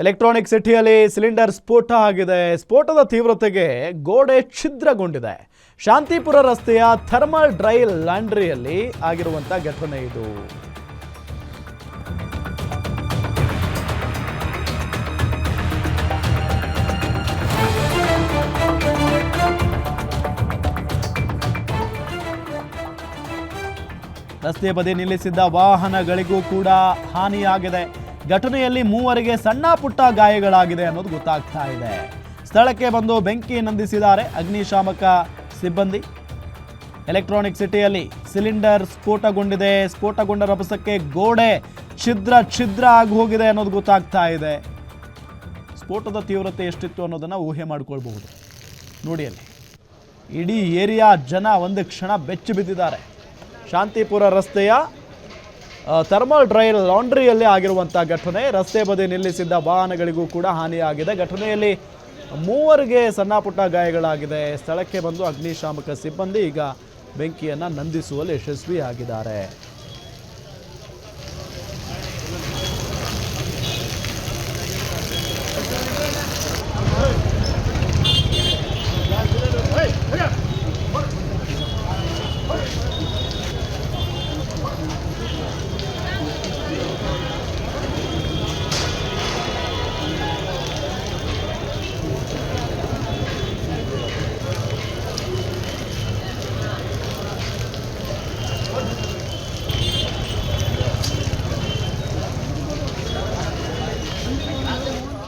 Electronic ಸಿಟಿಯಲ್ಲಿ cylinder ಸ್ಫೋಟ ಆಗಿದೆ. ಸ್ಫೋಟದ ತೀವ್ರತೆಗೆ ಗೋಡೆ ಛಿದ್ರಗೊಂಡಿದೆ. ಶಾಂತಿಪುರ ರಸ್ತೆಯ ಥರ್ಮಲ್ ಡ್ರೈ ಲಾಂಡ್ರಿಯಲ್ಲಿ ಆಗಿರುವಂತ ಘಟನೆ ಇದು. ರಸ್ತೆ ಬದಿ ನಿಲ್ಲಿಸಿದ್ದ ವಾಹನಗಳಿಗೂ ಕೂಡ ಹಾನಿಯಾಗಿದೆ. ಘಟನೆಯಲ್ಲಿ ಮೂವರಿಗೆ ಸಣ್ಣ ಪುಟ್ಟ ಗಾಯಗಳಾಗಿದೆ ಅನ್ನೋದು ಗೊತ್ತಾಗ್ತಾ ಇದೆ. ಸ್ಥಳಕ್ಕೆ ಬಂದು ಬೆಂಕಿ ನಂದಿಸಿದ್ದಾರೆ ಅಗ್ನಿಶಾಮಕ ಸಿಬ್ಬಂದಿ. ಎಲೆಕ್ಟ್ರಾನಿಕ್ ಸಿಟಿಯಲ್ಲಿ ಸಿಲಿಂಡರ್ ಸ್ಫೋಟಗೊಂಡಿದೆ. ಸ್ಫೋಟಗೊಂಡ ರಭಸಕ್ಕೆ ಗೋಡೆ ಛಿದ್ರ ಆಗಿ ಹೋಗಿದೆ ಅನ್ನೋದು ಗೊತ್ತಾಗ್ತಾ ಇದೆ. ಸ್ಫೋಟದ ತೀವ್ರತೆ ಎಷ್ಟಿತ್ತು ಅನ್ನೋದನ್ನು ಊಹೆ ಮಾಡಿಕೊಳ್ಬಹುದು. ನೋಡಿ ಅಲ್ಲಿ ಇಡೀ ಏರಿಯಾ ಜನ ಒಂದು ಕ್ಷಣ ಬೆಚ್ಚಿ ಬಿದ್ದಿದ್ದಾರೆ. ಶಾಂತಿಪುರ ರಸ್ತೆಯ ಥರ್ಮಲ್ ಡ್ರೈ ಲಾಂಡ್ರಿಯಲ್ಲಿ ಆಗಿರುವಂಥ ಘಟನೆ. ರಸ್ತೆ ಬದಿ ನಿಲ್ಲಿಸಿದ್ದ ವಾಹನಗಳಿಗೂ ಕೂಡ ಹಾನಿಯಾಗಿದೆ. ಘಟನೆಯಲ್ಲಿ ಮೂವರಿಗೆ ಸಣ್ಣ ಪುಟ್ಟ ಗಾಯಗಳಾಗಿದೆ. ಸ್ಥಳಕ್ಕೆ ಬಂದು ಅಗ್ನಿಶಾಮಕ ಸಿಬ್ಬಂದಿ ಈಗ ಬೆಂಕಿಯನ್ನು ನಂದಿಸುವಲ್ಲಿ ಯಶಸ್ವಿಯಾಗಿದ್ದಾರೆ.